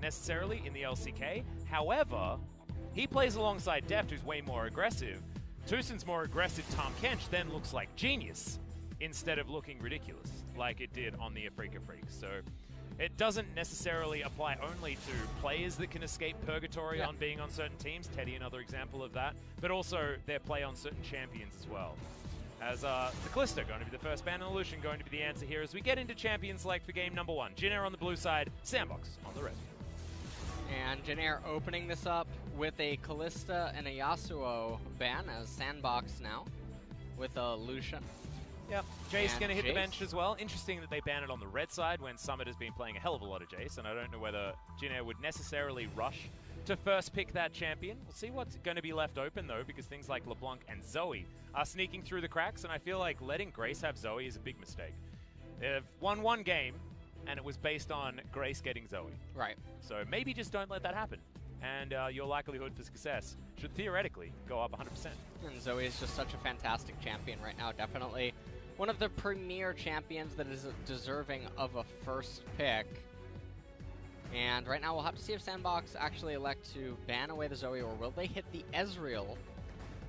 necessarily in the LCK. However, he plays alongside Deft, who's way more aggressive. Tusin's more aggressive Tahm Kench then looks like genius instead of looking ridiculous like it did on the Afrika Freaks. So it doesn't necessarily apply only to players that can escape purgatory on being on certain teams. Teddy, another example of that. But also their play on certain champions as well. As the Kalista going to be the first ban, and Lucian going to be the answer here as we get into champion select for game number 1. Jin Air on the blue side, SANDBOX on the red. And Jin Air opening this up with a Kalista and a Yasuo ban as SANDBOX now with a Lucian. Yep, Jace going to hit the bench as well. Interesting that they ban it on the red side when Summit has been playing a hell of a lot of Jace, and I don't know whether Jin Air would necessarily rush to first pick that champion. We'll see what's going to be left open, though, because things like LeBlanc and Zoe are sneaking through the cracks, and I feel like letting Grace have Zoe is a big mistake. They've won one game, and it was based on Grace getting Zoe. Right. So maybe just don't let that happen, and your likelihood for success should theoretically go up 100%. And Zoe is just such a fantastic champion right now, definitely one of the premier champions that is deserving of a first pick. And right now we'll have to see if SANDBOX actually elect to ban away the Zoe, or will they hit the Ezreal?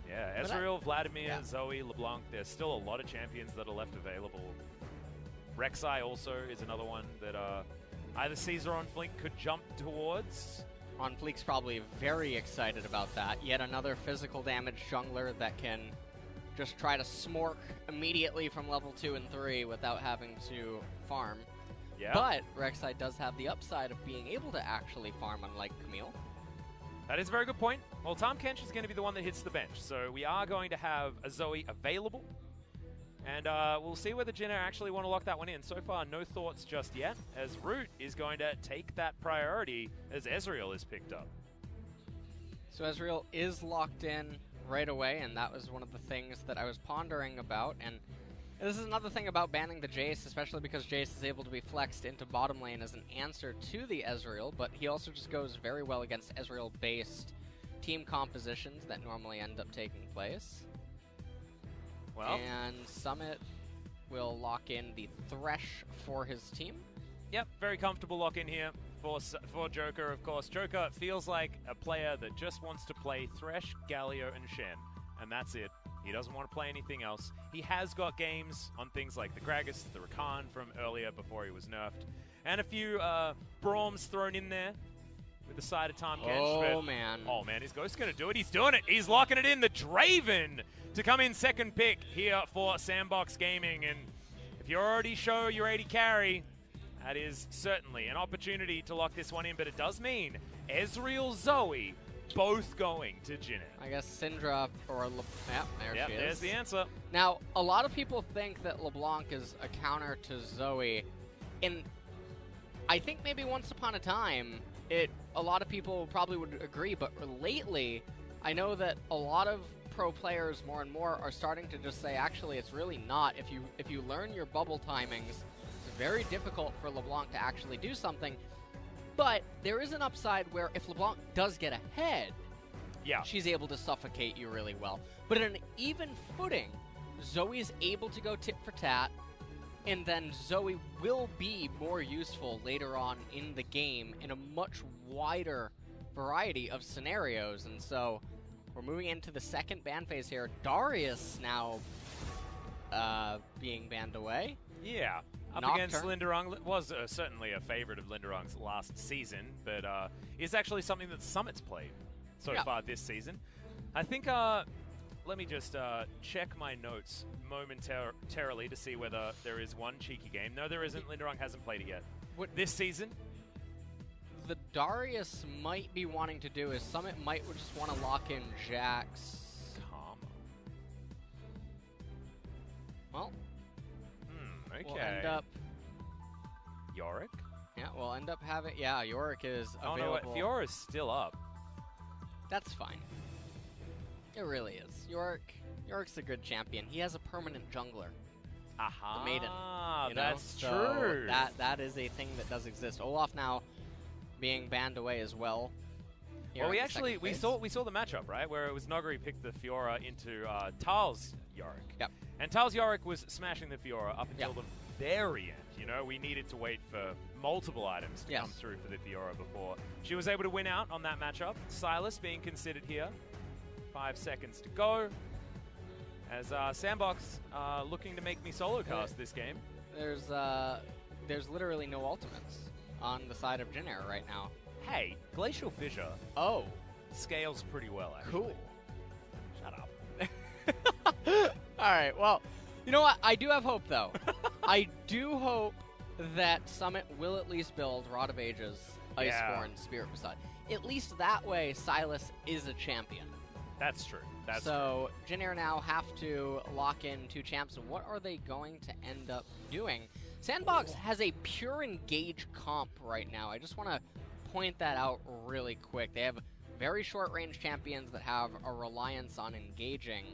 Yeah, Ezreal, Vladimir, Zoe, LeBlanc, there's still a lot of champions that are left available. Rek'Sai also is another one that either Caesar or On Fleek could jump towards. On Fleek's probably very excited about that. Yet another physical damage jungler that can just try to smork immediately from level 2 and 3 without having to farm. Yeah. But Rek'Sai does have the upside of being able to actually farm, unlike Camille. That is a very good point. Well, Tahm Kench is going to be the one that hits the bench, so we are going to have a Zoe available. And we'll see whether Jin Air actually want to lock that one in. So far, no thoughts just yet, as Root is going to take that priority as Ezreal is picked up. So Ezreal is locked in right away, and that was one of the things that I was pondering about. And this is another thing about banning the Jace, especially because Jace is able to be flexed into bottom lane as an answer to the Ezreal, but he also just goes very well against Ezreal-based team compositions that normally end up taking place. Well, and Summit will lock in the Thresh for his team. Yep, very comfortable lock in here for Joker, of course. Joker feels like a player that just wants to play Thresh, Galio, and Shen, and that's it. He doesn't want to play anything else. He has got games on things like the Gragas, the Rakan from earlier before he was nerfed, and a few Brahms thrown in there with the side of Tahm Kench. Oh, man. Oh, man, is Ghost going to do it? He's doing it. He's locking it in. The Draven to come in second pick here for SANDBOX Gaming, and if you already show your 80 carry, that is certainly an opportunity to lock this one in, but it does mean Ezreal, Zoe, both going to Jin Air. I guess Syndra or there she is. There's the answer. Now, a lot of people think that LeBlanc is a counter to Zoe, and I think maybe once upon a time, a lot of people probably would agree, but lately, I know that a lot of pro players more and more are starting to just say, actually, it's really not. If you learn your bubble timings, it's very difficult for LeBlanc to actually do something. But there is an upside where if LeBlanc does get ahead, she's able to suffocate you really well. But in an even footing, Zoe is able to go tit for tat, and then Zoe will be more useful later on in the game in a much wider variety of scenarios. And so we're moving into the second ban phase here. Darius now being banned away. Yeah. Up against Linderung, was certainly a favorite of Linderung's last season, but is actually something that Summit's played so far this season. I think, let me just check my notes momentarily to see whether there is one cheeky game. No, there isn't. Linderung hasn't played it yet. This season? The Darius might be wanting to do is Summit might just want to lock in Jax. Well, okay. We'll end up... Yorick? Yeah, we'll end up having... Yeah, Yorick is available. Oh, no, Fiora's still up. That's fine. It really is. Yorick's a good champion. He has a permanent jungler. Aha. The Maiden. That's so true. That is a thing that does exist. Olaf now being banned away as well. Well, we saw the matchup, right? Where it was Nogari picked the Fiora into Tal's Yorick. Yep. And Tal's Yorick was smashing the Fiora up until the very end. You know, we needed to wait for multiple items to come through for the Fiora before she was able to win out on that matchup. Silas being considered here. 5 seconds to go. As SANDBOX looking to make me solo cast this game. There's literally no ultimates on the side of Jin Air right now. Hey, Glacial Fissure. Oh. Scales pretty well, actually. Cool. Shut up. All right, well, you know what? I do have hope, though. I do hope that Summit will at least build Rod of Ages, Iceborne, Spirit Facade. At least that way, Silas is a champion. That's true. That's so Jin Air now have to lock in 2 champs. And what are they going to end up doing? SANDBOX has a pure engage comp right now. I just want to point that out really quick. They have very short range champions that have a reliance on engaging.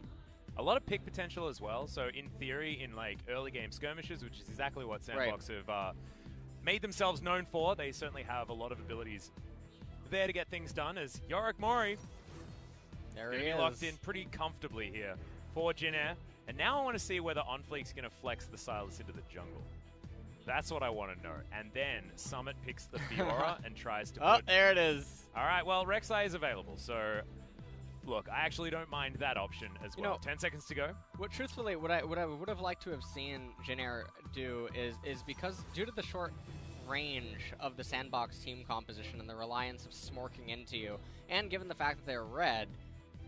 A lot of pick potential as well. So in theory, in like early game skirmishes, which is exactly what SANDBOX have made themselves known for, they certainly have a lot of abilities there to get things done. As Yorick Mori, there he is, locked in pretty comfortably here for Jin Air. And now I want to see whether OnFleek's going to flex the Silas into the jungle. That's what I want to know. And then Summit picks the Fiora and tries to put... there it is. All right, well, Rek'Sai is available, so... Look, I actually don't mind that option as well. You know, 10 seconds to go. What truthfully, what I would have liked to have seen Jin Air do is because due to the short range of the SANDBOX team composition and the reliance of smorking into you, and given the fact that they're red,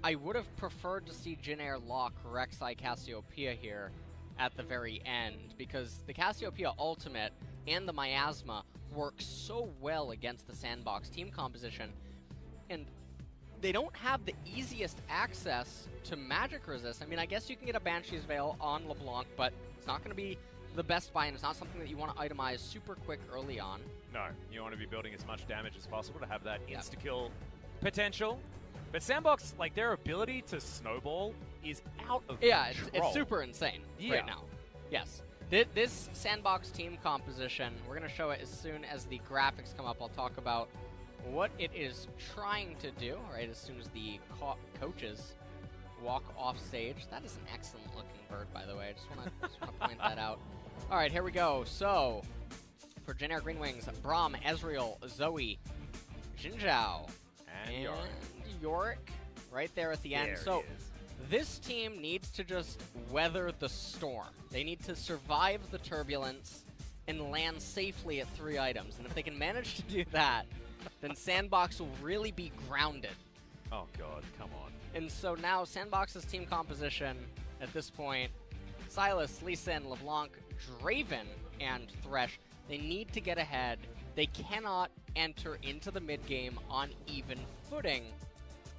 I would have preferred to see Jin Air lock Rek'Sai Cassiopeia here at the very end, because the Cassiopeia ultimate and the Miasma work so well against the SANDBOX team composition, and they don't have the easiest access to magic resist. I mean, I guess you can get a Banshee's Veil on LeBlanc, but it's not going to be the best buy, and it's not something that you want to itemize super quick early on. No, you want to be building as much damage as possible to have that insta-kill potential. But SANDBOX, like, their ability to snowball is out of control. It's super insane right now. Yes. This SANDBOX team composition, we're going to show it as soon as the graphics come up. I'll talk about what it is trying to do, right, as soon as the coaches walk off stage. That is an excellent looking bird, by the way. I just want to point that out. All right, here we go. So, for Jin Air Green Wings, Braum, Ezreal, Zoe, Jinzhao, and Yorick right there at the end. So, this team needs to just weather the storm. They need to survive the turbulence and land safely at 3 items. And if they can manage to do that, then SANDBOX will really be grounded. Oh, God, come on. And so now SANDBOX's team composition at this point, Silas, Lee Sin, LeBlanc, Draven, and Thresh, they need to get ahead. They cannot enter into the mid-game on even footing.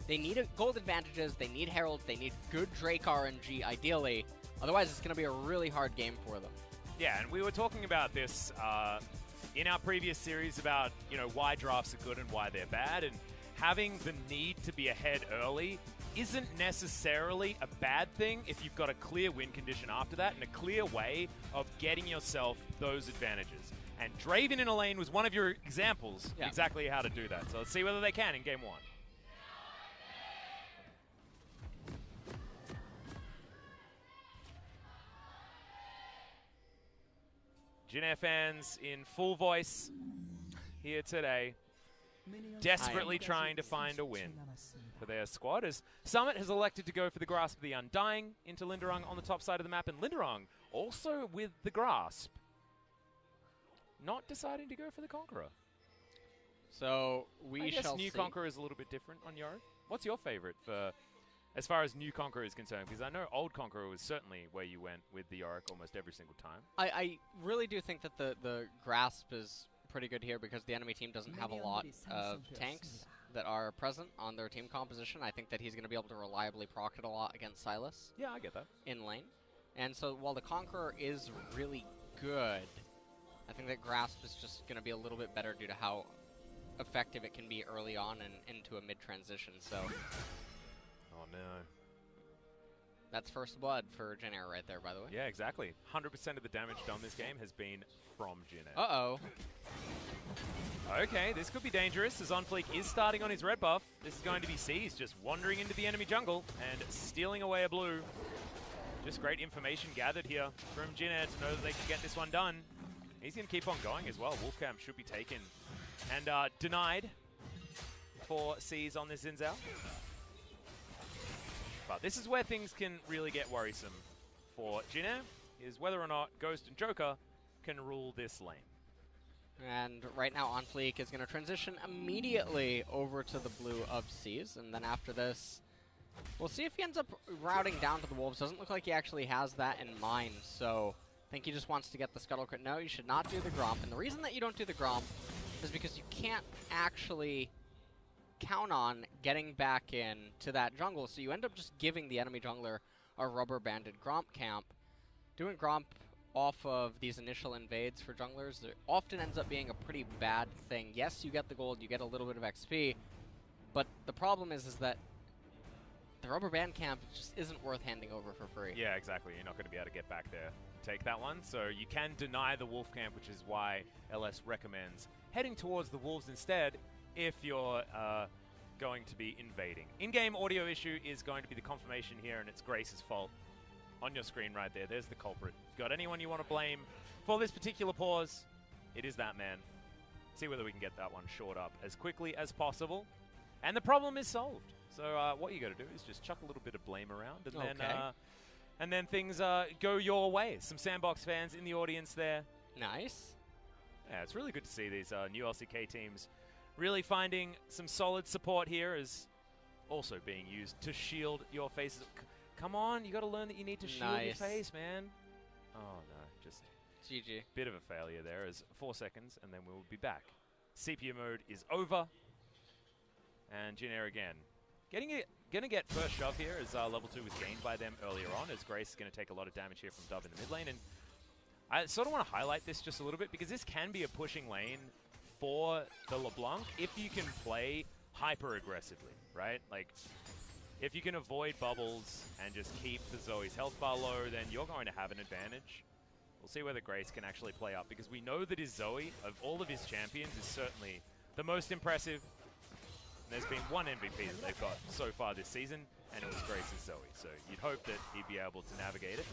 They need gold advantages, they need Herald, they need good Drake RNG, ideally. Otherwise, it's going to be a really hard game for them. Yeah, and we were talking about this in our previous series about, you know, why drafts are good and why they're bad, and having the need to be ahead early isn't necessarily a bad thing if you've got a clear win condition after that and a clear way of getting yourself those advantages. And Draven in a lane was one of your examples of exactly how to do that. So let's see whether they can in Game 1. Jin Air fans in full voice here today, desperately trying to find a win for their squad, as Summit has elected to go for the Grasp of the Undying into Linderung on the top side of the map, and Linderung also with the Grasp, not deciding to go for the Conqueror. So I guess New Conqueror is a little bit different on Yorick. What's your favorite for as far as New Conqueror is concerned? Because I know Old Conqueror was certainly where you went with the Yorick almost every single time. I really do think that the Grasp is pretty good here because the enemy team doesn't have a lot of tanks that are present on their team composition. I think that he's going to be able to reliably proc it a lot against Silas. Yeah, I get that. In lane. And so while the Conqueror is really good, I think that Grasp is just going to be a little bit better due to how effective it can be early on and into a mid-transition. So... Oh, no. That's first blood for Jin Air right there, by the way. Yeah, exactly. 100% of the damage done this game has been from Jin Air. Uh-oh. Okay, this could be dangerous, as OnFleek is starting on his red buff. This is going to be C's just wandering into the enemy jungle and stealing away a blue. Just great information gathered here from Jin to know that they can get this one done. He's going to keep on going as well. Wolfcamp should be taken and denied for C's on this Xin Zhao. But this is where things can really get worrisome for Jin, is whether or not Ghost and Joker can rule this lane. And right now, On Fleek is going to transition immediately over to the blue of C's, and then after this, we'll see if he ends up routing down to the Wolves. Doesn't look like he actually has that in mind, so I think he just wants to get the Scuttle Crit. No, you should not do the Gromp, and the reason that you don't do the Gromp is because you can't actually count on getting back in to that jungle, so you end up just giving the enemy jungler a rubber-banded Gromp camp. Doing Gromp off of these initial invades for junglers, it often ends up being a pretty bad thing. Yes, you get the gold, you get a little bit of XP, but the problem is that the rubber band camp just isn't worth handing over for free. Yeah, exactly. You're not going to be able to get back there and take that one. So you can deny the wolf camp, which is why LS recommends heading towards the wolves instead if you're going to be invading. In-game audio issue is going to be the confirmation here, and it's Grace's fault. On your screen right there, there's the culprit. If you've got anyone you want to blame for this particular pause, it is that man. See whether we can get that one shored up as quickly as possible. And the problem is solved. So what you got to do is just chuck a little bit of blame around, and then things go your way. Some SANDBOX fans in the audience there. Nice. Yeah, it's really good to see these new LCK teams really finding some solid support here, as also being used to shield your faces. Come on, you got to learn that you need to shield your face, man. Oh no, just GG. Bit of a failure there. As 4 seconds, and then we'll be back. Sepia mode is over, and Jin again. Gonna get first shove here, as level 2 was gained by them earlier on, as Grace is gonna take a lot of damage here from Dove in the mid lane. And I sort of want to highlight this just a little bit, because this can be a pushing lane for the LeBlanc if you can play hyper aggressively, right? Like, if you can avoid bubbles and just keep the Zoe's health bar low, then you're going to have an advantage. We'll see whether Grace can actually play up, because we know that his Zoe, of all of his champions, is certainly the most impressive. There's been one MVP that they've got so far this season, and it was Grace's Zoe. So you'd hope that he'd be able to navigate it.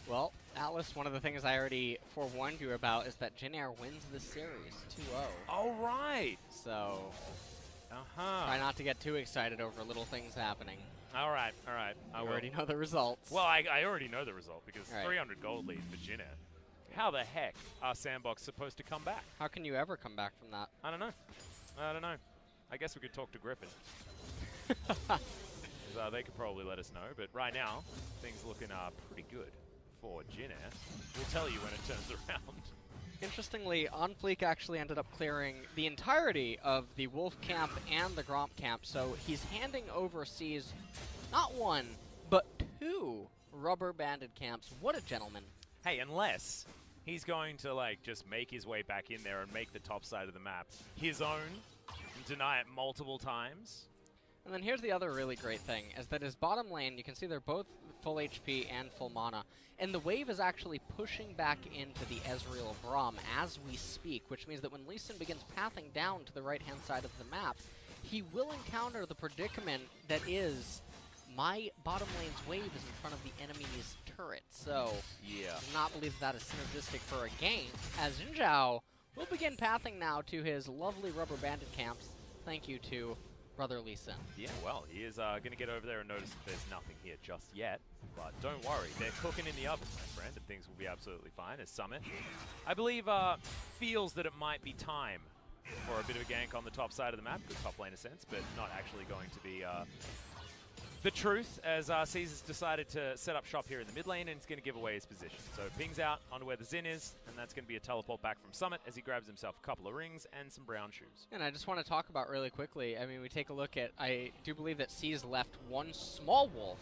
Well, Atlas, one of the things I already forewarned you about is that Jin wins the series 2-0. All right. So try not to get too excited over little things happening. All right, all right. I already know the results. Well, I already know the result, because right. 300 gold lead for Jin. How the heck are SANDBOX supposed to come back? How can you ever come back from that? I don't know. I don't know. I guess we could talk to Griffin. They could probably let us know. But right now, things looking pretty good for Jin. We'll tell you when it turns around. Interestingly, On Fleek actually ended up clearing the entirety of the Wolf camp and the Gromp camp, so he's handing over C's not one, but 2 rubber-banded camps. What a gentleman. Hey, unless he's going to, like, just make his way back in there and make the top side of the map his own, and deny it multiple times. And then here's the other really great thing, is that his bottom lane, you can see they're both full HP and full mana, and the wave is actually pushing back into the Ezreal Braum as we speak, which means that when Lee Sin begins pathing down to the right-hand side of the map, he will encounter the predicament that is, my bottom lane's wave is in front of the enemy's turret. So, yeah, I do not believe that is synergistic for a game, as Xin Zhao will begin pathing now to his lovely rubber-banded camps. Thank you to Brother Lee Sin. Yeah, well, he is going to get over there and notice that there's nothing here just yet. But don't worry, they're cooking in the oven, my friend, and things will be absolutely fine. As Summit, I believe, feels that it might be time for a bit of a gank on the top side of the map, good top lane in a sense, but not actually going to be the truth, as Caesar's decided to set up shop here in the mid lane, and it's going to give away his position. So pings out onto where the Xin is, and that's going to be a teleport back from Summit as he grabs himself a couple of rings and some brown shoes. And I just want to talk about really quickly, I mean, we take a look at, I do believe that C's left 1 small wolf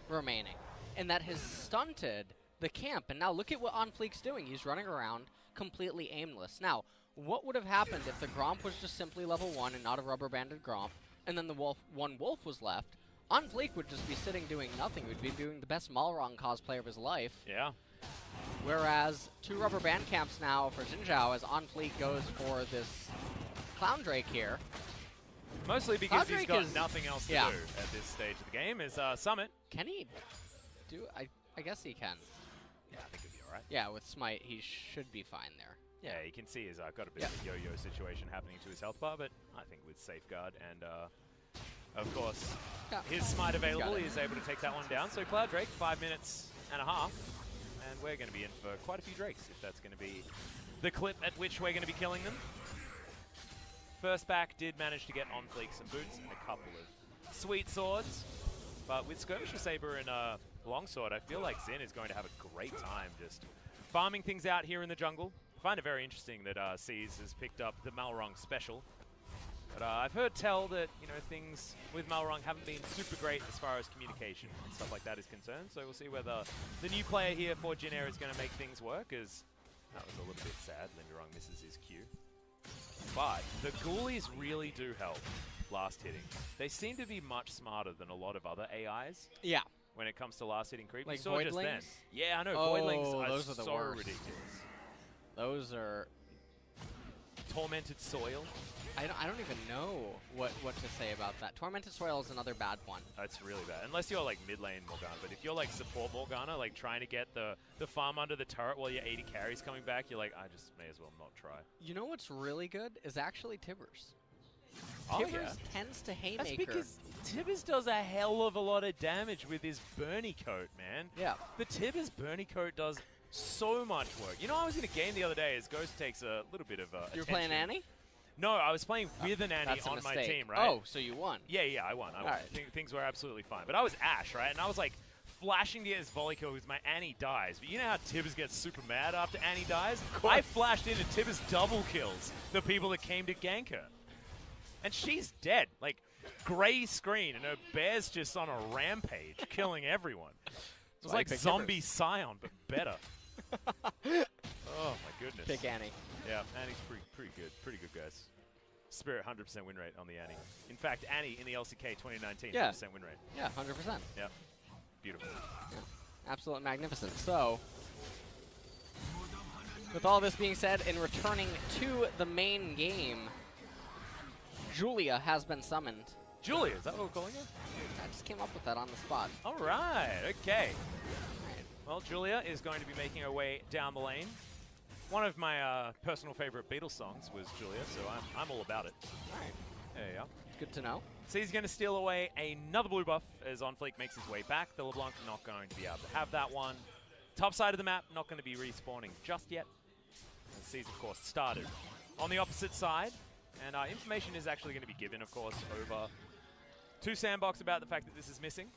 remaining, and that has stunted the camp. And now look at what On Fleek's doing. He's running around completely aimless. Now, what would have happened if the Gromp was just simply level 1 and not a rubber-banded Gromp, and then the one wolf was left? On Fleek would just be sitting doing nothing. He would be doing the best Malrong cosplay of his life. Yeah. Whereas 2 rubber band camps now for Xin Zhao, as On Fleek goes for this Clown Drake here. Mostly because he's got nothing else to do at this stage of the game. Is Summit. Can he I guess he can. Yeah, I think it'll be alright. Yeah, with Smite, he should be fine there. Yeah, you can see he's got a bit of a yo-yo situation happening to his health bar, but I think with Safeguard and, of course, his Smite available, he is able to take that one down. So Cloud Drake, 5 minutes and a half, and we're going to be in for quite a few Drakes, if that's going to be the clip at which we're going to be killing them. First back did manage to get on Fleek some boots and a couple of sweet swords, but with Skirmisher Saber and Longsword, I feel like Xin is going to have a great time just farming things out here in the jungle. I find it very interesting that Seas has picked up the Malrung special. But I've heard tell that, you know, things with Malrung haven't been super great as far as communication and stuff like that is concerned. So we'll see whether the new player here for Jin Air is going to make things work, as that was a little bit sad. Linderung misses his Q. But the Ghoulies really do help last hitting. They seem to be much smarter than a lot of other AIs. Yeah. When it comes to last hitting creep. Like you saw just then. Voidlings? Yeah, I know. Oh, Voidlings those are are the so worst. ridiculous. Those are... Tormented Soil. I don't even know what to say about that. Tormented Soil is another bad one. That's really bad. Unless you're like mid lane Morgana. But if you're like support Morgana, like trying to get the farm under the turret while your 80 carries coming back, you're like, I just may as well not try. You know what's really good is actually Tibbers. Oh, Tibbers yeah. tends to That's haymaker. because Tibbers does a hell of a lot of damage with his Burnie Coat, man. Yeah. The Tibbers Burnie Coat does so much work. You know, I was in a game the other day as Ghost takes a little bit of You were playing Annie? No, I was playing with an Annie That's a on my mistake. team, right? Oh, so you won. Yeah, I won. I won. Right. Things were absolutely fine. But I was Ashe, right? And I was like flashing to get his volley kill because my Annie dies. But you know how Tibbers gets super mad after Annie dies? I flashed in and Tibbers double kills the people that came to gank her. And she's dead. Like, gray screen, and her bear's just on a rampage, killing everyone. It was like Zombie Scion, but better. Oh, my goodness. Pick Annie. Yeah, Annie's pretty good. Pretty good, guys. Spirit 100% win rate on the Annie. In fact, Annie in the LCK 2019, 100% win rate. Yeah, 100%. Yeah. Beautiful. Yeah. Absolutely magnificent. So, with all this being said, in returning to the main game, Julia has been summoned. Julia, is that what we're calling her? I just came up with that on the spot. All right, okay. Right. Well, Julia is going to be making her way down the lane. One of my personal favorite Beatles songs was Julia, so I'm all about it. All right. There you go. Good to know. So he's going to steal away another blue buff as OnFleek makes his way back. The LeBlanc not going to be able to have that one. Top side of the map, not going to be respawning just yet. And C's, of course, started on the opposite side. And information is actually going to be given, of course, over to SANDBOX about the fact that this is missing.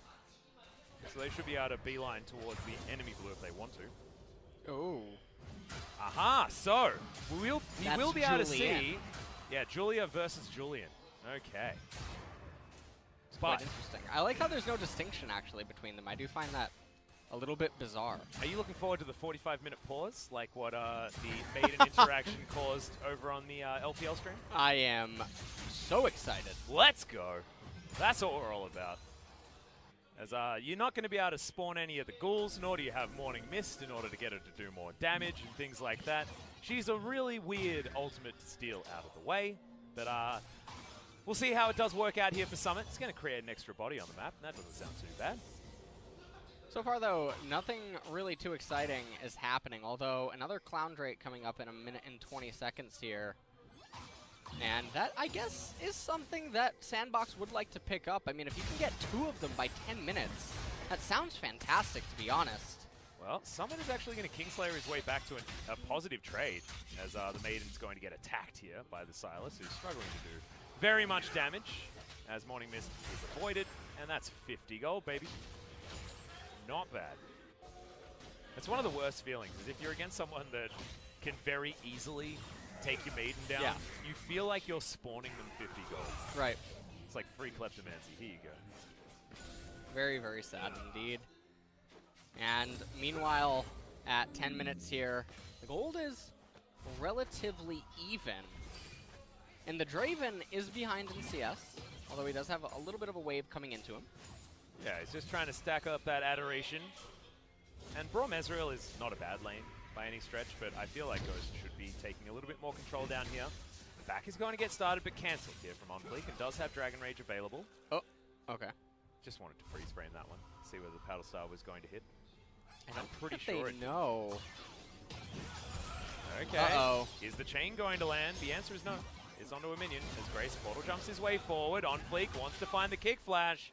So they should be able to beeline towards the enemy blue if they want to. Oh. Aha! So, we will be able to Julian. see... Yeah, Julia versus Julian. Okay. It's quite interesting. I like how there's no distinction, actually, between them. I do find that a little bit bizarre. Are you looking forward to the 45-minute pause, like what the maiden interaction caused over on the LPL stream? I am so excited. Let's go. That's what we're all about. As you're not going to be able to spawn any of the ghouls, nor do you have Morning Mist in order to get her to do more damage and things like that. She's a really weird ultimate to steal out of the way, but we'll see how it does work out here for Summit. It's going to create an extra body on the map, and that doesn't sound too bad. So far, though, nothing really too exciting is happening, although another Clown Drake coming up in a minute and 20 seconds here. And that, I guess, is something that SANDBOX would like to pick up. I mean, if you can get 2 of them by 10 minutes, that sounds fantastic, to be honest. Well, Summit is actually going to Kingslayer his way back to a positive trade, as the Maiden's going to get attacked here by the Silas, who's struggling to do very much damage, as Morning Mist is avoided, and that's 50 gold, baby. Not bad. It's one of the worst feelings, is if you're against someone that can very easily take your Maiden down, you feel like you're spawning them 50 gold. Right. It's like free kleptomancy. Here you go. Very, very sad indeed. And meanwhile, at 10 minutes here, the gold is relatively even. And the Draven is behind in CS, although he does have a little bit of a wave coming into him. Yeah, he's just trying to stack up that Adoration. And Braum Ezreal is not a bad lane by any stretch, but I feel like Ghost should be taking a little bit more control down here. Back is going to get started, but cancelled here from OnFleek, and does have Dragon Rage available. Oh, okay. Just wanted to freeze frame that one. see whether the Paddle Star was going to hit. And I'm pretty sure it did. No. Okay. Uh-oh. Is the chain going to land? The answer is no. It's onto a minion as Grace Portal jumps his way forward. On fleek, wants to find the kick flash.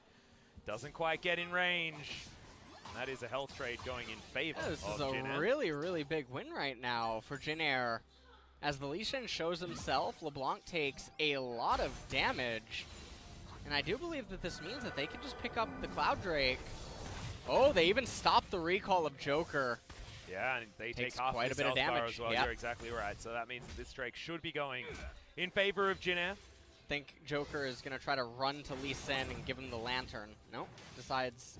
Doesn't quite get in range. And that is a health trade going in favor This of is a Jin Air. really, really big win right now for Jin Air. As the Lee Sin shows himself, LeBlanc takes a lot of damage. And I do believe that this means that they can just pick up the Cloud Drake. Oh, they even stopped the recall of Joker. Yeah, and they take Takes half quite the a bit of health bar damage. as well. Yep. You're exactly right. So that means that this Drake should be going in favor of Jin Air. I think Joker is going to try to run to Lee Sin and give him the Lantern. Nope, decides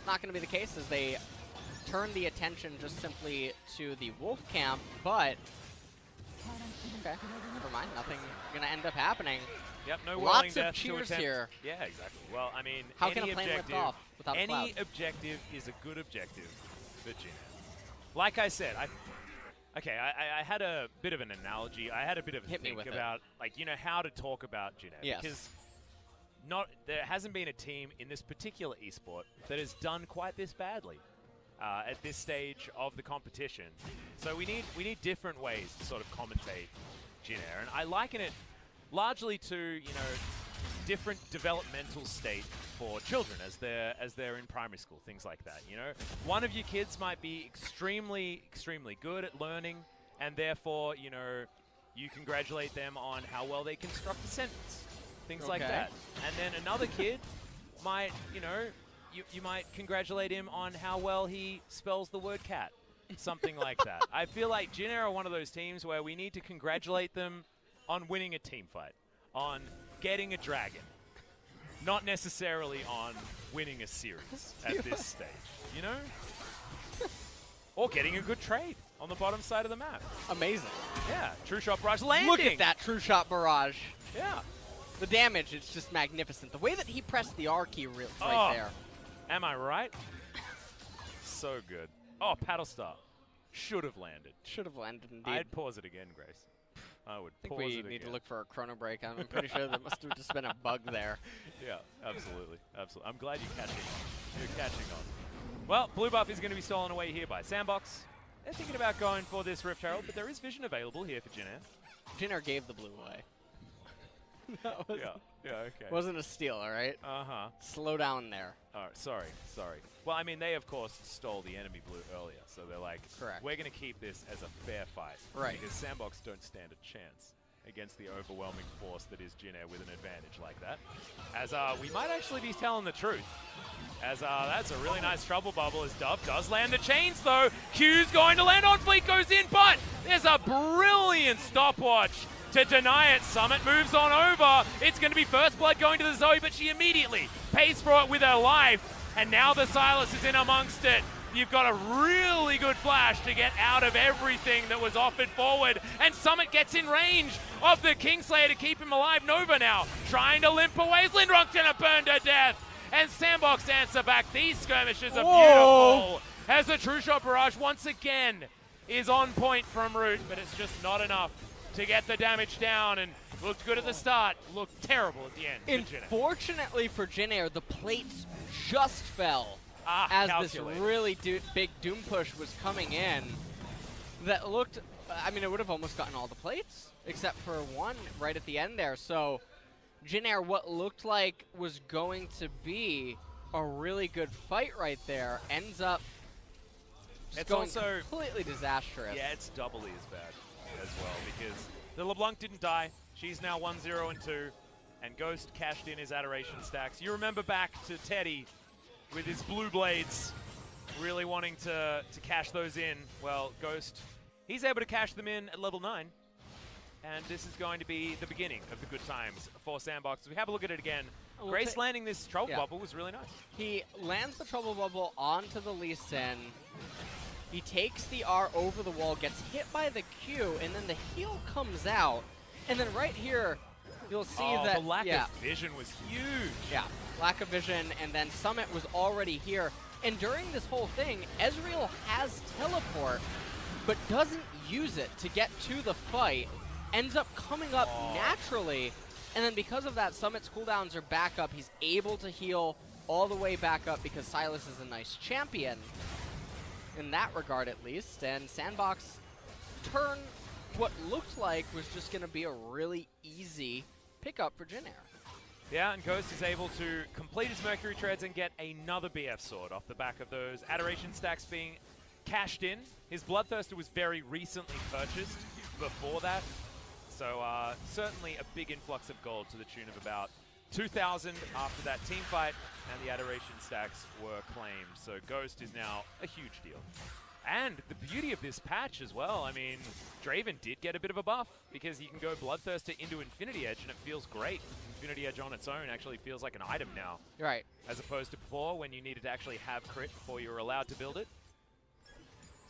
not going to be the case as they turn the attention just simply to the Wolf Camp, but okay, never mind, nothing going to end up happening. Yep, no Lots whirling of death to cheers attempt. here. Yeah, exactly. Well, I mean, How any can a plane lift objective, off without a any cloud? objective is a good objective for Jin Air. Like I said, I had a bit of an analogy. I had a bit of a Hit me think with it. about, like, you know, how to talk about Jin Air. Yes. Because there hasn't been a team in this particular esport that has done quite this badly at this stage of the competition. So we need different ways to sort of commentate Jin Air, and I liken it largely to, you know, different developmental state for children as they're in primary school, things like that. You know, one of your kids might be extremely good at learning, and therefore, you know, you congratulate them on how well they construct a sentence, things like Okay. that. And then another kid might, you know, you might congratulate him on how well he spells the word cat, something like that. I feel like Jin Air are one of those teams where we need to congratulate them on winning a team fight, on getting a dragon, not necessarily on winning a series at this stage, you know? Or getting a good trade on the bottom side of the map. Amazing. Yeah, True Shot Barrage landing! Look at that True Shot Barrage. Yeah. The damage, it's just magnificent. The way that he pressed the R key right there. Am I right? So good. Oh, Paddle Star. Should have landed. Should have landed indeed. I'd pause it again, Grace. I would I think pause we it need again. to look for a chrono break. I'm pretty sure there must have just been a bug there. Yeah, absolutely. Absolutely. I'm glad you're catching on. Well, blue buff is going to be stolen away here by SANDBOX. They're thinking about going for this Rift Herald, but there is vision available here for Jin Air. Jin Air gave the blue away. That was, Yeah, okay. wasn't a steal, all right? Uh-huh. Slow down there. All right, sorry. Well, I mean, they, of course, stole the enemy blue earlier, so they're like, Correct. we're going to keep this as a fair fight. Right. Because SANDBOX don't stand a chance against the overwhelming force that is Jin Air with an advantage like that. As we might actually be telling the truth. As that's a really nice trouble bubble as Dove does land the chains, though. Q's going to land on fleet, goes in, but there's a brilliant stopwatch to deny it. Summit moves on over. It's going to be First Blood going to the Zoe, but she immediately pays for it with her life. And now the Silas is in amongst it. You've got a really good flash to get out of everything that was offered forward. And Summit gets in range of the Kingslayer to keep him alive. Nova now trying to limp away. Lindrock's going to burn to death. And SANDBOX answer back. These skirmishes are beautiful. As the True Shot Barrage once again is on point from Root, but it's just not enough to get the damage down. And looked good at the start, looked terrible at the end. Unfortunately for Jin Air, the plates just fell as calculated. this really big Doom push was coming in. That looked, I mean, it would have almost gotten all the plates, except for one right at the end there. So Jin Air, what looked like was going to be a really good fight right there, ends up just It's going also completely disastrous. Yeah, it's doubly as bad as well because the LeBlanc didn't die. She's now 1-0 and 2, and Ghost cashed in his Adoration stacks. You remember back to Teddy with his blue blades, really wanting to cash those in. Well, Ghost, he's able to cash them in at level 9, and this is going to be the beginning of the good times for SANDBOX. If we have a look at it again, We'll Grace landing this trouble bubble was really nice. He lands the trouble bubble onto the Lee Sin. He takes the R over the wall, gets hit by the Q, and then the heal comes out. And then right here, you'll see that the lack of vision was huge. Yeah, lack of vision, and then Summit was already here. And during this whole thing, Ezreal has teleport, but doesn't use it to get to the fight. Ends up coming up naturally. And then because of that, Summit's cooldowns are back up. He's able to heal all the way back up because Silas is a nice champion, in that regard at least, and SANDBOX turn what looked like was just going to be a really easy pickup for Jin Air. Yeah, and Ghost is able to complete his Mercury Treads and get another BF sword off the back of those Adoration stacks being cashed in. His Bloodthirster was very recently purchased before that, so certainly a big influx of gold to the tune of about 2,000 after that team fight, and the Adoration stacks were claimed. So Ghost is now a huge deal. And the beauty of this patch as well, I mean, Draven did get a bit of a buff because he can go Bloodthirster into Infinity Edge and it feels great. Infinity Edge on its own actually feels like an item now. Right. As opposed to before when you needed to actually have crit before you were allowed to build it.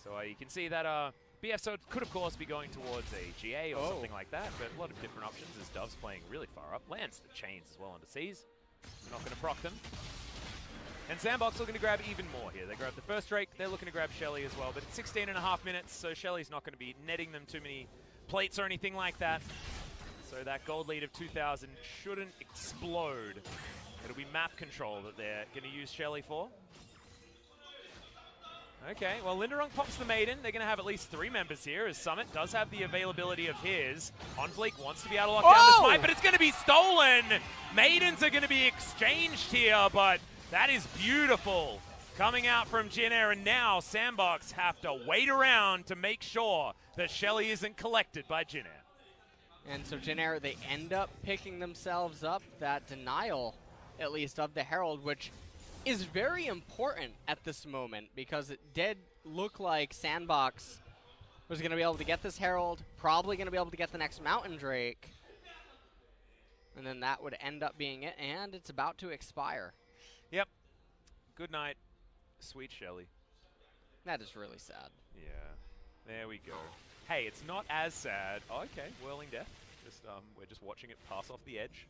So you can see that BF Sword could of course be going towards a GA or something like that, but a lot of different options as Dove's playing really far up. Lands the chains as well onto C's. They're not going to proc them. And SANDBOX looking to grab even more here. They grab the first Drake, they're looking to grab Shelly as well, but it's 16.5 minutes, so Shelly's not going to be netting them too many plates or anything like that. So that gold lead of 2,000 shouldn't explode. It'll be map control that they're going to use Shelly for. Okay, well, Linderung pops the Maiden. They're going to have at least 3 members here, as Summit does have the availability of his. OnFleek wants to be able to lock down the smite, but it's going to be stolen! Maidens are going to be exchanged here, but that is beautiful coming out from Jin Air, and now SANDBOX have to wait around to make sure that Shelly isn't collected by Jin Air. And so Jin Air, they end up picking themselves up that denial, at least, of the Herald, which is very important at this moment because it did look like SANDBOX was going to be able to get this Herald, probably going to be able to get the next Mountain Drake, and then that would end up being it, and it's about to expire. Yep. Good night, sweet Shelly. That is really sad. Yeah. There we go. Hey, it's not as sad. Oh, okay, Whirling Death. Just we're just watching it pass off the edge.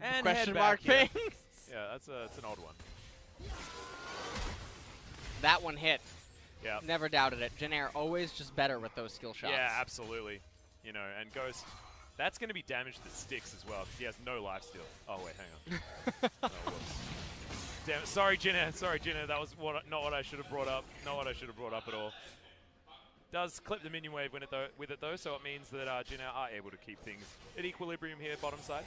And question head mark back ping. Yeah, that's an odd one. That one hit. Yeah. Never doubted it. Jin Air always just better with those skill shots. Yeah, absolutely. You know, and Ghost, that's going to be damage that sticks as well because he has no lifesteal. Oh wait, hang on. Oh, whoops. Damn it. Sorry, Jin Air. Sorry, Jin Air. That was not what I should have brought up. Not what I should have brought up at all. Does clip the minion wave with it though, so it means that Jin Air are able to keep things at equilibrium here, bottom side.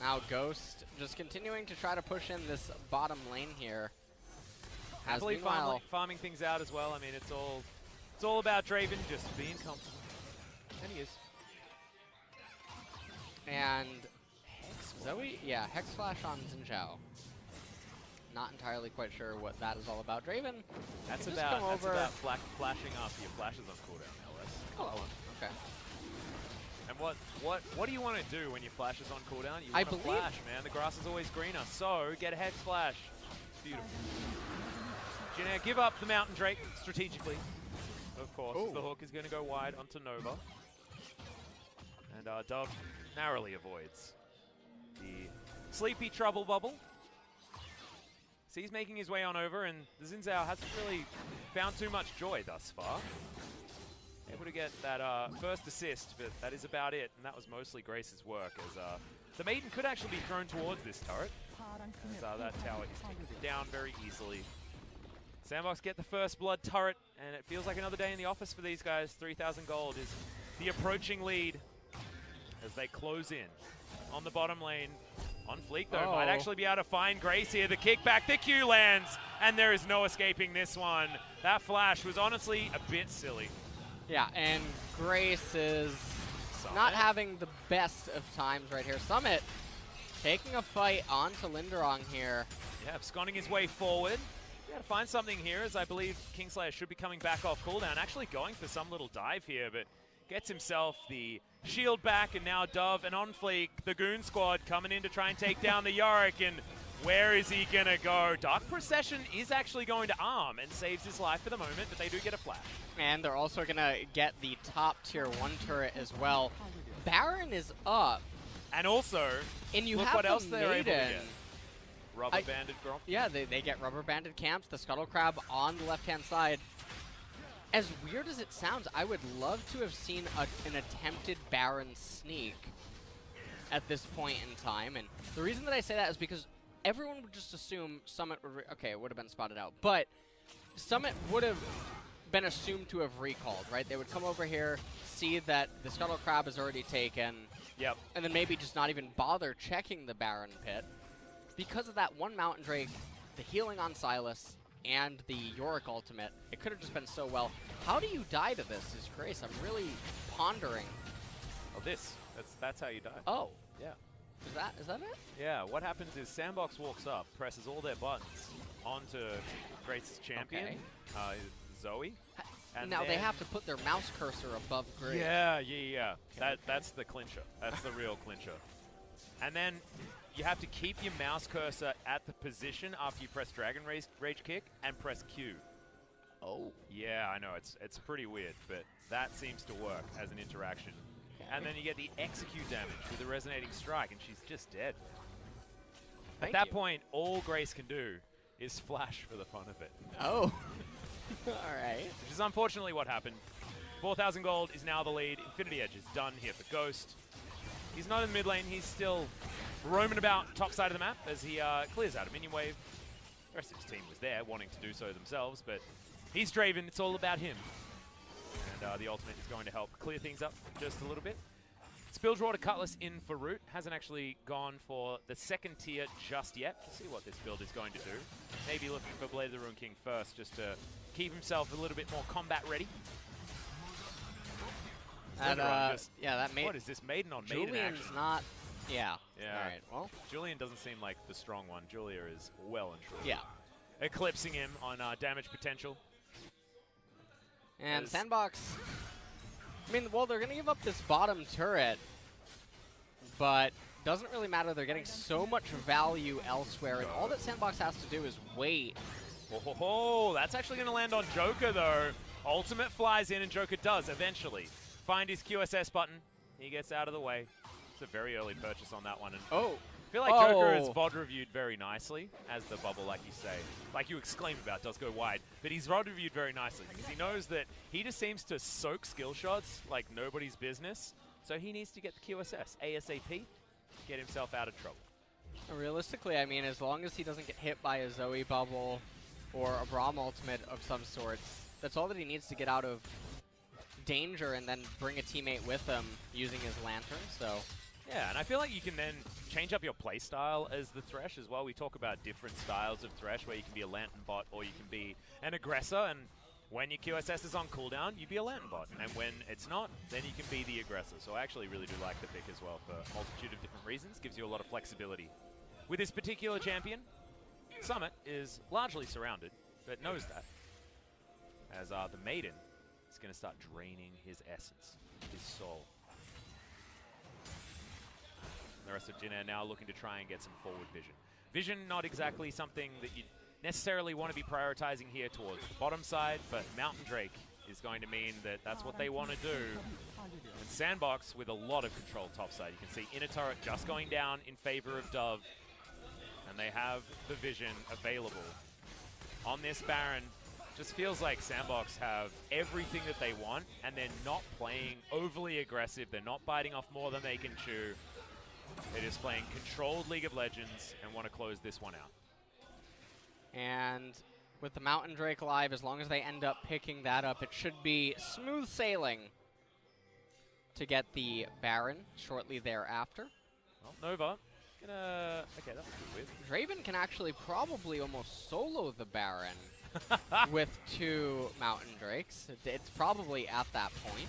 Now Ghost just continuing to try to push in this bottom lane here. Happily farming things out as well. I mean, it's all about Draven just being comfortable, and he is. And Zoe, yeah, Hex Flash on Xin Zhao. Not entirely quite sure what that is all about. Draven, that's just about come over. flashing after your flashes on cooldown, LS. Oh, okay. And what do you want to do when your flash is on cooldown? You I want to flash, man. The grass is always greener. So get a Hex Flash. Beautiful. Jin Air, give up the Mountain Drake strategically. Of course, as the hook is going to go wide onto Nova. And Dove narrowly avoids the Sleepy Trouble Bubble. So he's making his way on over, and the Xin Zhao hasn't really found too much joy thus far. Able to get that first assist, but that is about it, and that was mostly Grace's work, as the Maiden could actually be thrown towards this turret, as that tower is taken down very easily. SANDBOX get the first blood turret, and it feels like another day in the office for these guys. 3,000 gold is the approaching lead as they close in on the bottom lane. OnFleek, though, might actually be able to find Grace here. The kickback, the Q lands, and there is no escaping this one. That flash was honestly a bit silly. Yeah, and Grace is not having the best of times right here. Summit taking a fight onto Linderung here. Yeah, absconding his way forward. Yeah, to find something here, as I believe Kingslayer should be coming back off cooldown. Actually going for some little dive here, but gets himself the shield back, and now Dove and OnFleek, the Goon Squad, coming in to try and take down the Yorick, and where is he gonna go? Dark Procession is actually going to arm and saves his life for the moment, but they do get a flash. And they're also gonna get the top tier 1 turret as well. Baron is up. And also, and you look have what the else they're able to Maiden. get. Rubber banded Gromp. Yeah, they get rubber banded camps, the Scuttle Crab on the left-hand side. As weird as it sounds, I would love to have seen an attempted Baron sneak at this point in time. And the reason that I say that is because everyone would just assume Summit would, okay, it would have been spotted out, but Summit would have been assumed to have recalled, right? They would come over here, see that the Scuttle Crab is already taken, yep, and then maybe just not even bother checking the Baron pit. Because of that one Mountain Drake, the healing on Sylas, and the Yorick ultimate, it could have just been so well. How do you die to this is Grace? I'm really pondering. Oh, that's how you die. Oh. Yeah. Is that it? Yeah, what happens is SANDBOX walks up, presses all their buttons onto Grace's champion, Zoe. And now they have to put their mouse cursor above Grace. Yeah. That's the clincher. That's the real clincher. And then you have to keep your mouse cursor at the position after you press Dragon Rage Kick and press Q. Oh. Yeah, I know, it's pretty weird, but that seems to work as an interaction. Okay. And then you get the execute damage with the resonating strike, and she's just dead. At that point, all Grace can do is flash for the fun of it. Oh. Alright. Which is unfortunately what happened. 4,000 gold is now the lead. Infinity Edge is done here for Ghost. He's not in the mid lane, he's still roaming about top side of the map as he clears out a minion wave. The rest of his team was there wanting to do so themselves, but he's Draven, it's all about him. And the ultimate is going to help clear things up just a little bit. Spilldraw to Cutlass in for Root. Hasn't actually gone for the second tier just yet. We'll see what this build is going to do. Maybe looking for Blade of the Ruin King first, just to keep himself a little bit more combat ready. And, yeah, that what is this Maiden on Maiden Julian's action? not... Yeah. Yeah. Alright, well. Julian doesn't seem like the strong one. Julia is well and truly. Yeah. Eclipsing him on damage potential. And SANDBOX... I mean, well, they're going to give up this bottom turret, but doesn't really matter. They're getting so much value elsewhere, and all that SANDBOX has to do is wait. Oh, that's actually going to land on Joker, though. Ultimate flies in, and Joker does eventually find his QSS button. He gets out of the way. It's a very early purchase on that one. And I feel like Joker is VOD reviewed very nicely as the bubble, like you say. Like you exclaim about, does go wide. But he's VOD reviewed very nicely because he knows that he just seems to soak skill shots like nobody's business. So he needs to get the QSS ASAP, get himself out of trouble. Realistically, I mean, as long as he doesn't get hit by a Zoe bubble or a Braum ultimate of some sorts, that's all that he needs to get out of danger and then bring a teammate with him using his lantern, so... Yeah, and I feel like you can then change up your playstyle as the Thresh as well. We talk about different styles of Thresh, where you can be a Lantern bot or you can be an aggressor, and when your QSS is on cooldown, you be a Lantern bot, and when it's not, then you can be the aggressor. So I actually really do like the pick as well for a multitude of different reasons. Gives you a lot of flexibility. With this particular champion, Summit is largely surrounded, but knows that, as the Maiden is going to start draining his essence, his soul. The rest of Jin Air now looking to try and get some forward vision. Vision, not exactly something that you necessarily want to be prioritizing here towards the bottom side, but Mountain Drake is going to mean that that's what they want to do. And SANDBOX with a lot of control topside. You can see inner turret just going down in favor of Dove, and they have the vision available. On this Baron, just feels like SANDBOX have everything that they want, and they're not playing overly aggressive. They're not biting off more than they can chew. They're just playing controlled League of Legends and want to close this one out. And with the Mountain Drake alive, as long as they end up picking that up, it should be smooth sailing to get the Baron shortly thereafter. Well, Nova, gonna... Okay, that's good with. Draven can actually probably almost solo the Baron with 2 Mountain Drakes. It's probably at that point.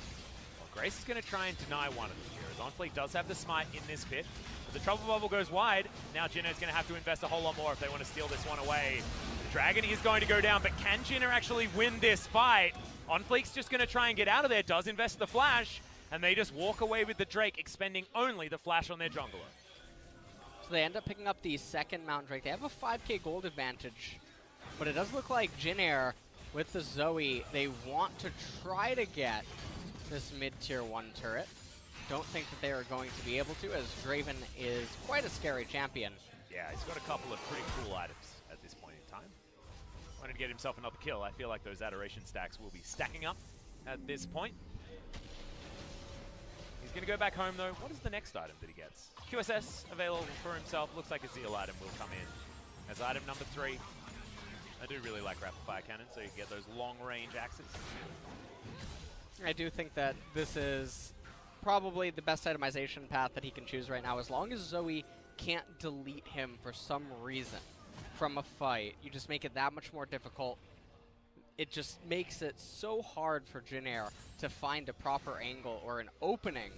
Grace is going to try and deny one of them here, as OnFleek does have the smite in this pit. But the Trouble Bubble goes wide. Now Jinner is going to have to invest a whole lot more if they want to steal this one away. The Dragon is going to go down, but can Jinner actually win this fight? OnFleek's just going to try and get out of there, does invest the flash, and they just walk away with the Drake, expending only the flash on their jungler. So they end up picking up the second Mountain Drake. They have a 5k gold advantage, but it does look like Jin Air with the Zoe, they want to try to get this mid-tier 1 turret. Don't think that they are going to be able to, as Draven is quite a scary champion. Yeah, he's got a couple of pretty cool items at this point in time. Wanted to get himself another kill. I feel like those adoration stacks will be stacking up at this point. He's going to go back home, though. What is the next item that he gets? QSS available for himself. Looks like a Zeal item will come in as item number 3. I do really like Rapid Fire Cannon, so you can get those long-range axes. I do think that this is probably the best itemization path that he can choose right now. As long as Zoe can't delete him for some reason from a fight, you just make it that much more difficult. It just makes it so hard for Jin Air to find a proper angle or an opening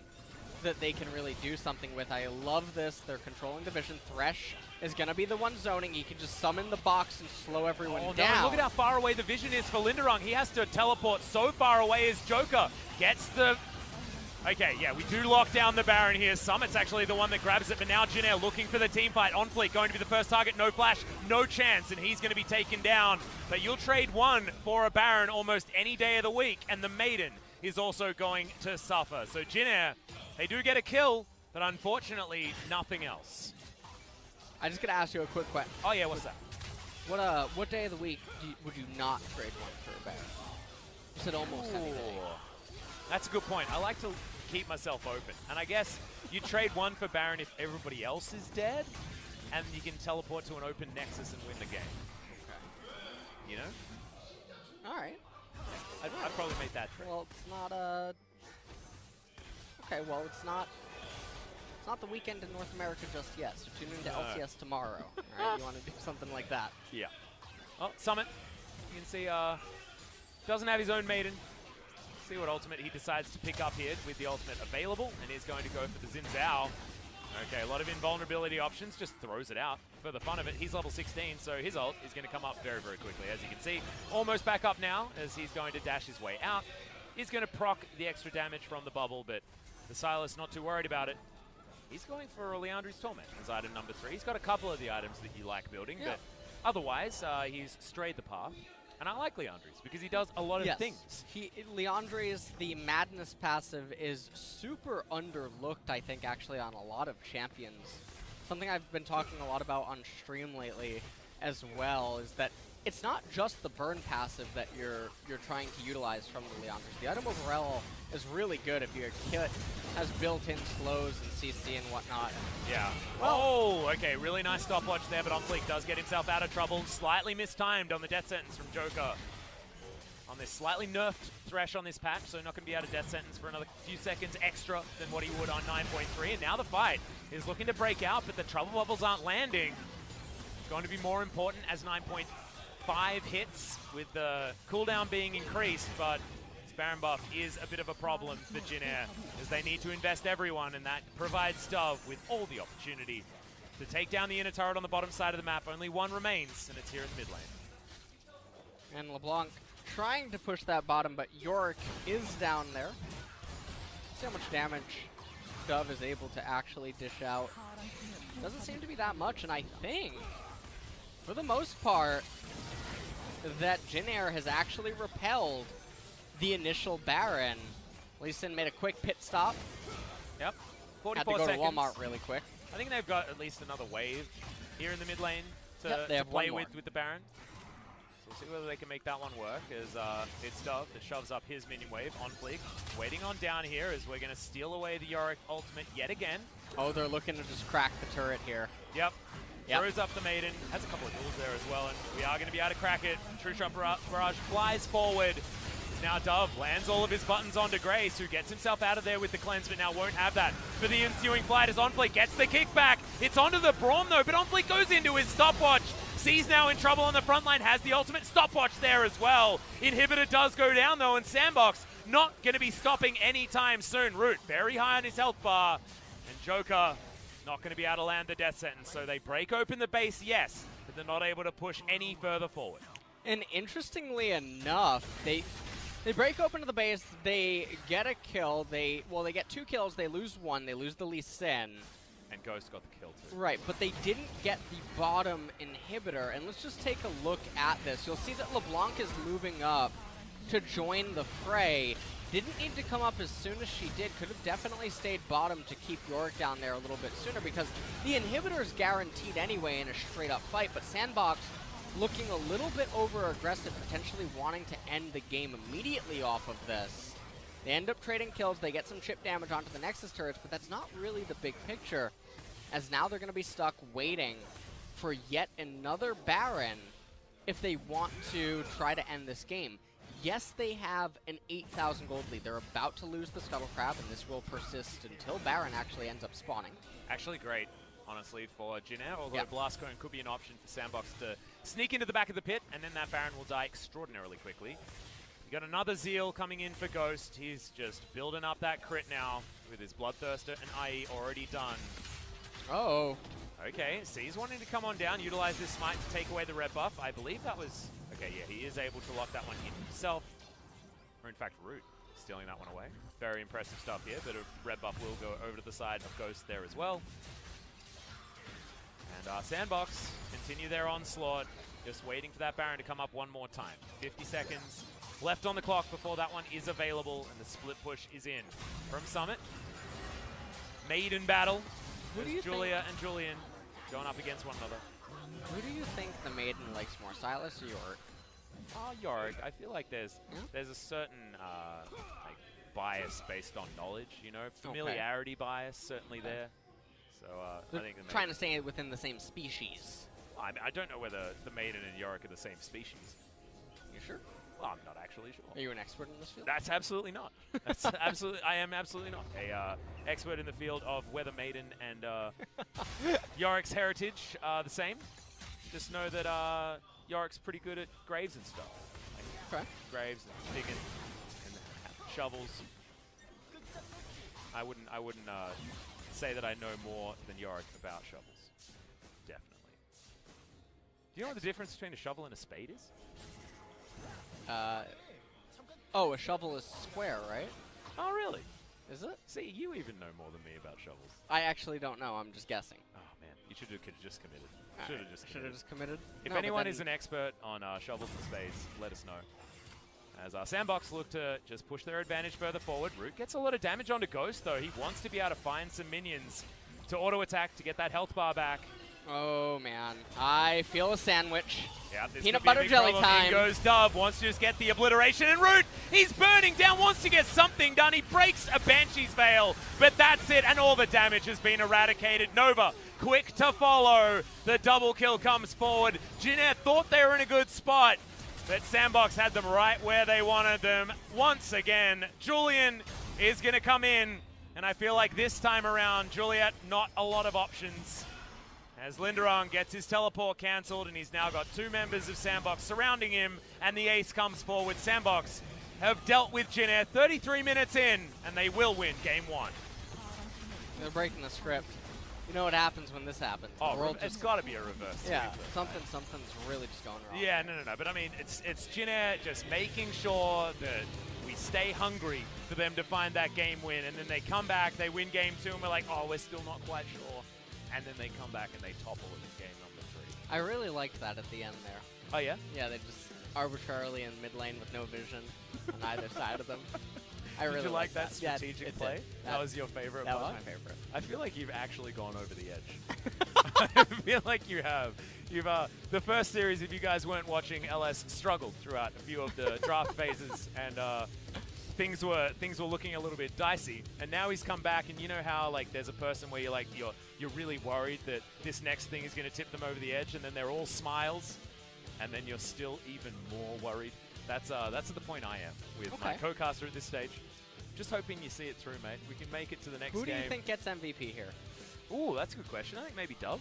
that they can really do something with. I love this. They're controlling the vision. Thresh is going to be the one zoning. He can just summon the box and slow everyone down. No, look at how far away the vision is for Linderung. He has to teleport so far away as Joker gets the... Okay, yeah, we do lock down the Baron here. Summit's actually the one that grabs it, but now Jin Air looking for the team fight. On Fleet going to be the first target. No flash, no chance, and he's going to be taken down. But you'll trade one for a Baron almost any day of the week, and the Maiden is also going to suffer. So Jin Air, they do get a kill, but unfortunately, nothing else. I just got to ask you a quick question. Oh yeah, what's that? What day of the week would you not trade one for a Baron? You said almost any day. That's a good point. I like to keep myself open. And I guess you trade one for Baron if everybody else is dead, and you can teleport to an open Nexus and win the game. Okay. You know? All right. I'd probably make that trade. Well, it's not a... Okay, well, it's not the weekend in North America just yet, so tune into LCS tomorrow. All right? You want to do something like that. Yeah. Oh, Summit. You can see, doesn't have his own Maiden. See what ultimate he decides to pick up here with the ultimate available, and he's going to go for the Xin Zhao. Okay, a lot of invulnerability options, just throws it out for the fun of it. He's level 16, so his ult is going to come up very, very quickly, as you can see. Almost back up now, as he's going to dash his way out. He's going to proc the extra damage from the bubble, but the Silas not too worried about it. He's going for Leandri's Torment as item number 3. He's got a couple of the items that you like building, but otherwise, he's strayed the path. And I like Leandri's because he does a lot of things. Leandri's, the Madness passive is super underlooked, I think, actually, on a lot of champions. Something I've been talking a lot about on stream lately as well is that it's not just the burn passive that you're trying to utilize from the Leandri's. The item overall is really good if your kit has built-in slows and CC and whatnot. Yeah. Oh, okay. Really nice stopwatch there, but OnFleek does get himself out of trouble. Slightly mistimed on the death sentence from Joker. On this slightly nerfed Thresh on this patch, so not going to be out of death sentence for another few seconds extra than what he would on 9.3. And now the fight is looking to break out, but the trouble bubbles aren't landing. It's going to be more important as 9.5 hits with the cooldown being increased, but Baron buff is a bit of a problem for Jin Air, as they need to invest everyone, and that provides Dove with all the opportunity to take down the inner turret on the bottom side of the map. Only one remains, and it's here in the mid lane. And LeBlanc trying to push that bottom, but Yorick is down there. See how much damage Dove is able to actually dish out. Doesn't seem to be that much, and I think, for the most part, that Jin Air has actually repelled the initial Baron. Lee Sin made a quick pit stop. Yep. 44 Had to go seconds. to Walmart really quick. I think they've got at least another wave here in the mid lane to they have play one with the Baron. So we'll see whether they can make that one work, as it's Dove that shoves up his minion wave on Fleek. Waiting on down here as we're going to steal away the Yorick ultimate yet again. Oh, they're looking to just crack the turret here. Yep. Throws up the Maiden. Has a couple of duels there as well, and we are going to be able to crack it. True Shot Barrage flies forward. Now Dove lands all of his buttons onto Grace, who gets himself out of there with the cleanse, but now won't have that for the ensuing flight as OnFleek gets the kickback. It's onto the Braum though, but OnFleek goes into his stopwatch. C's now in trouble on the front line, has the ultimate stopwatch there as well. Inhibitor does go down though, and SANDBOX not going to be stopping anytime soon. Root very high on his health bar, and Joker not going to be able to land the death sentence. So they break open the base, yes, but they're not able to push any further forward. And interestingly enough, they break open the base, they get a kill, they get 2 kills, they lose 1, they lose the Lee Sin. And Ghost got the kill too. Right, but they didn't get the bottom inhibitor, and let's just take a look at this. You'll see that LeBlanc is moving up to join the fray. Didn't need to come up as soon as she did, could have definitely stayed bottom to keep Yorick down there a little bit sooner, because the inhibitor is guaranteed anyway in a straight up fight, but SANDBOX looking a little bit over aggressive, potentially wanting to end the game immediately off of this. They end up trading kills. They get some chip damage onto the Nexus turrets, but that's not really the big picture, as now they're going to be stuck waiting for yet another Baron if they want to try to end this game. Yes, they have an 8,000 gold lead. They're about to lose the Scuttle Crab, and this will persist until Baron actually ends up spawning. Actually great, honestly, for Jin, although Blast Cone could be an option for SANDBOX to sneak into the back of the pit, and then that Baron will die extraordinarily quickly. You got another Zeal coming in for Ghost. He's just building up that crit now with his Bloodthirster and IE already done. Oh. Okay, so he's wanting to come on down, utilize this smite to take away the red buff. I believe that was... Okay, yeah, he is able to lock that one in himself. Or in fact, Root stealing that one away. Very impressive stuff here, but a red buff will go over to the side of Ghost there as well. And SANDBOX continue their onslaught, just waiting for that Baron to come up one more time. 50 seconds left on the clock before that one is available, and the split push is in. From Summit, maiden battle. There's Julia and Julian going up against one another. Who do you think the maiden likes more, Sylas or Yorick? Yorick. I feel like there's a certain like bias based on knowledge, you know, familiarity bias certainly there. So I think the trying to stay within the same species. I don't know whether the maiden and Yorick are the same species. You sure? Well, I'm not actually sure. Are you an expert in this field? That's absolutely not. That's absolutely. I am absolutely not a expert in the field of whether maiden and Yorick's heritage are the same. Just know that Yorick's pretty good at graves and stuff. Like graves and digging and shovels. I wouldn't say that I know more than Yorick about shovels. Definitely. Do you know what the difference between a shovel and a spade is? Oh, a shovel is square, right? Oh, really? Is it? See, you even know more than me about shovels. I actually don't know. I'm just guessing. Oh, man. You should have just committed. Should have just committed? If anyone is an expert on shovels and spades, let us know. As SANDBOX look to just push their advantage further forward. Root gets a lot of damage onto Ghost, though. He wants to be able to find some minions to auto-attack to get that health bar back. Oh, man. I feel a sandwich. Yeah, peanut butter jelly time. In goes Dove, wants to just get the obliteration, and Root, he's burning down, wants to get something done. He breaks a Banshee's Veil, but that's it, and all the damage has been eradicated. Nova, quick to follow. The double kill comes forward. Jeanette thought they were in a good spot, but SANDBOX had them right where they wanted them. Once again, Julian is going to come in, and I feel like this time around, Juliet, not a lot of options. As Linderong gets his teleport cancelled, and he's now got two members of SANDBOX surrounding him, and the ace comes forward. SANDBOX have dealt with Jin Air 33 minutes in, and they will win game one. They're breaking the script. You know what happens when this happens. Oh, it's got to be a reverse. Yeah, something's really just going wrong. Yeah, no. But I mean, it's Jin Air just making sure that we stay hungry for them to find that game win, and then they come back, they win game two, and we're like, oh, we're still not quite sure. And then they come back and they topple it in game number 3. I really liked that at the end there. Oh, yeah? Yeah, they just arbitrarily in mid lane with no vision on either side of them. I really Did you like that Yeah, strategic play? That was your favorite That part? was my favorite. I feel like you've actually gone over the edge. I feel like you have. You've the first series, if you guys weren't watching, LS struggled throughout a few of the draft phases, and things were looking a little bit dicey. And now he's come back, and you know how like there's a person where you're really worried that this next thing is going to tip them over the edge, and then they're all smiles, and then you're still even more worried. That's at the point I am with my co-caster at this stage. Just hoping you see it through, mate. We can make it to the next game. Who do you think gets MVP here? Ooh, that's a good question. I think maybe Dove.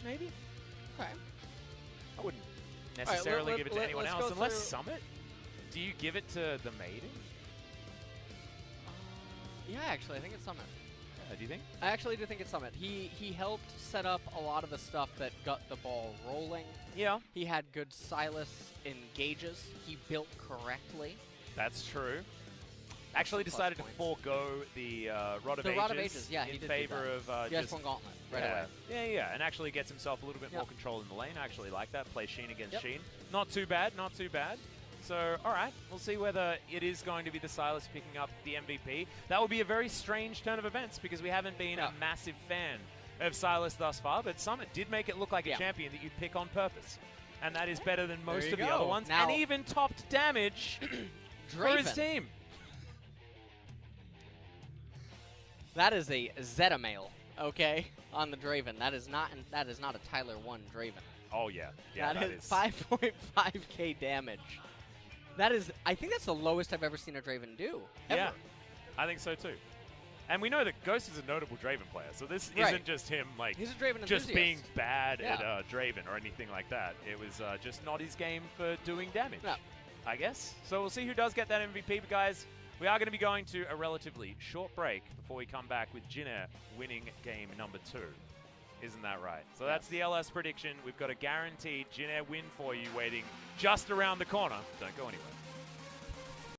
Maybe. Okay. I wouldn't necessarily give it to anyone else, unless Summit. Do you give it to the Maiden? Yeah, actually, I think it's Summit. Do you think? I actually do think it's Summit. He helped set up a lot of the stuff that got the ball rolling. Yeah. He had good Sylas engages. He built correctly. That's true. Actually decided to forego the Rod of Ages, yeah, in favor of just one gauntlet right away. Yeah, and actually gets himself a little bit more control in the lane. I actually like that. Play Sheen against Sheen. Not too bad, not too bad. So, all right, we'll see whether it is going to be the Sylas picking up the MVP. That would be a very strange turn of events because we haven't been a massive fan of Sylas thus far, but Summit did make it look like a champion that you'd pick on purpose. And that is better than most of the other ones. Now, and even topped damage for his team. That is a Zetamail, okay, on the Draven. That is not a Tyler 1 Draven. Oh, yeah. Yeah, that is 5.5k damage. That is, I think that's the lowest I've ever seen a Draven do. Ever. Yeah, I think so too. And we know that Ghost is a notable Draven player, so this isn't just him He's a Draven just enthusiast. being bad at Draven or anything like that. It was just not his game for doing damage, I guess. So we'll see who does get that MVP, but guys, we are going to be going to a relatively short break before we come back with Jinner winning game number 2. Isn't that right? So that's the LS prediction. We've got a guaranteed Jinner win for you waiting just around the corner. Don't go anywhere.